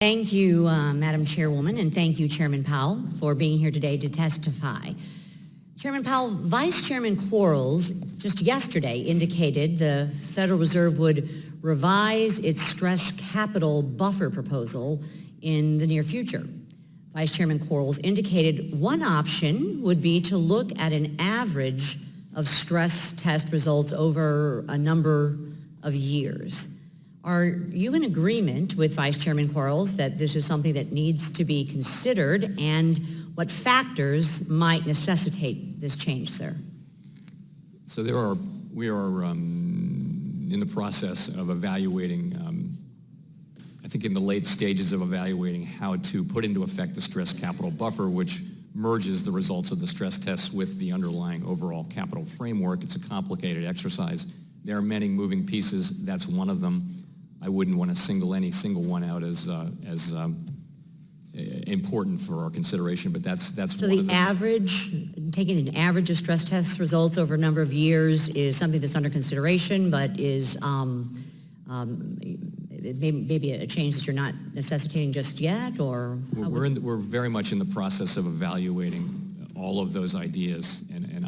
Thank you, Madam Chairwoman, and thank you, Chairman Powell, for being here today to testify. Chairman Powell, Vice Chairman Quarles just yesterday indicated the Federal Reserve would revise its stress capital buffer proposal in the near future. Vice Chairman Quarles indicated one option would be to look at an average of stress test results over a number of years. Are you in agreement with Vice Chairman Quarles that this is something that needs to be considered, and what factors might necessitate this change, sir? So we are in the process of evaluating, I think in the late stages of evaluating how to put into effect the stress capital buffer, which merges the results of the stress tests with the underlying overall capital framework. It's a complicated exercise. There are many moving pieces. That's one of them. I wouldn't want to single any single one out as important for our consideration, but that's so one of the average, taking an average of stress test results over a number of years is something that's under consideration, but is maybe a change that you're not necessitating just yet, or we're very much in the process of evaluating all of those ideas, and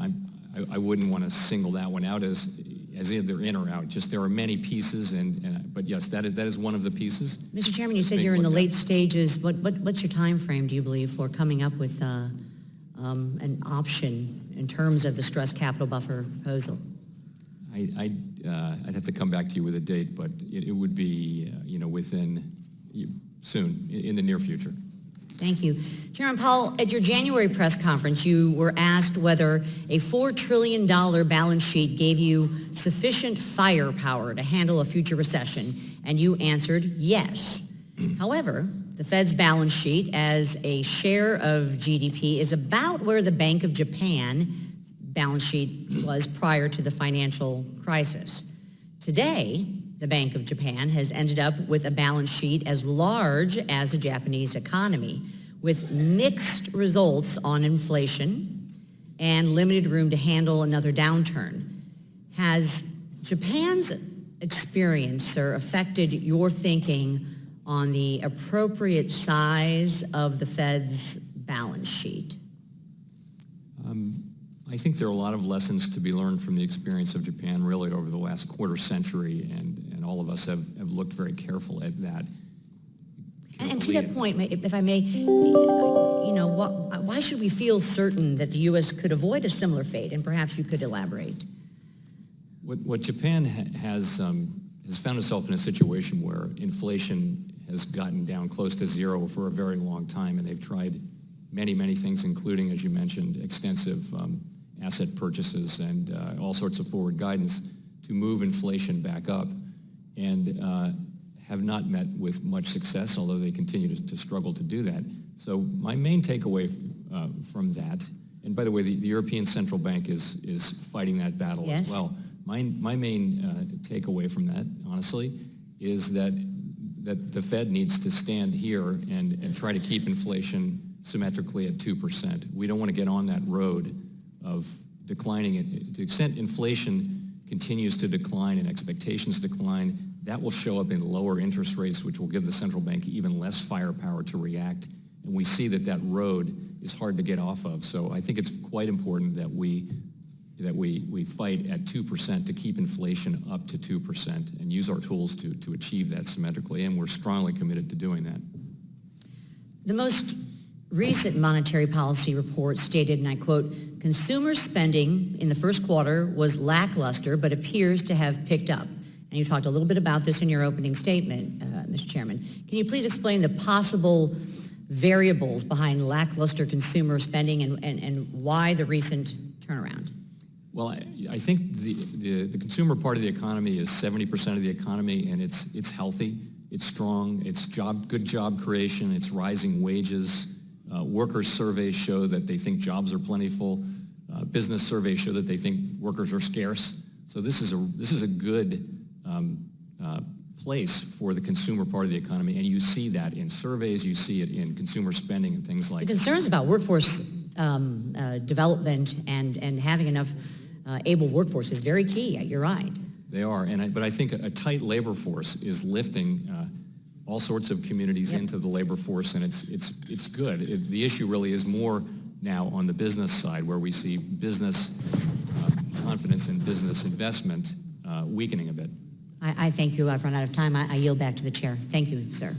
I wouldn't want to single that one out as either in or out. Just there are many pieces, but yes, that is one of the pieces. Mr. Chairman, you said you're in the late stages. What's your time frame, do you believe, for coming up with an option in terms of the stress capital buffer proposal? I'd have to come back to you with a date, but it would be within soon, in the near future. Thank you. Chairman Powell, at your January press conference, you were asked whether a $4 trillion balance sheet gave you sufficient firepower to handle a future recession, and you answered yes. However, the Fed's balance sheet as a share of GDP is about where the Bank of Japan balance sheet was prior to the financial crisis. Today, the Bank of Japan has ended up with a balance sheet as large as the Japanese economy, with mixed results on inflation and limited room to handle another downturn. Has Japan's experience, sir, affected your thinking on the appropriate size of the Fed's balance sheet? I think there are a lot of lessons to be learned from the experience of Japan really over the last quarter century, and all of us have looked very careful at that. And to that point, if I may, why should we feel certain that the U.S. could avoid a similar fate? And perhaps you could elaborate. What Japan has found itself in a situation where inflation has gotten down close to zero for a very long time, and they've tried many, many things, including, as you mentioned, extensive asset purchases and all sorts of forward guidance to move inflation back up, and have not met with much success, although they continue to struggle to do that. So my main takeaway from that, and by the way, the European Central Bank is fighting that battle as well. My main takeaway from that, honestly, is that the Fed needs to stand here and try to keep inflation symmetrically at 2%. We don't want to get on that road of declining it. To the extent inflation continues to decline and expectations decline, that will show up in lower interest rates, which will give the central bank even less firepower to react. And we see that road is hard to get off of. So I think it's quite important that we fight at 2% to keep inflation up to 2% and use our tools to achieve that symmetrically, and we're strongly committed to doing that. The most recent monetary policy report stated, and I quote, "Consumer spending in the first quarter was lackluster but appears to have picked up." And you talked a little bit about this in your opening statement, Mr. Chairman. Can you please explain the possible variables behind lackluster consumer spending and why the recent turnaround? Well, I think the consumer part of the economy is 70% of the economy, and it's healthy, it's strong, it's good job creation, it's rising wages. Workers' surveys show that they think jobs are plentiful. Business surveys show that they think workers are scarce. So this is a good place for the consumer part of the economy, and you see that in surveys, you see it in consumer spending and things like that. The concerns about workforce development and having enough able workforce is very key. You're right. They are, but I think a tight labor force is lifting all sorts of communities into the labor force, and it's good. The issue really is more now on the business side, where we see business confidence in business investment weakening a bit. I thank you. I've run out of time. I yield back to the chair. Thank you, sir.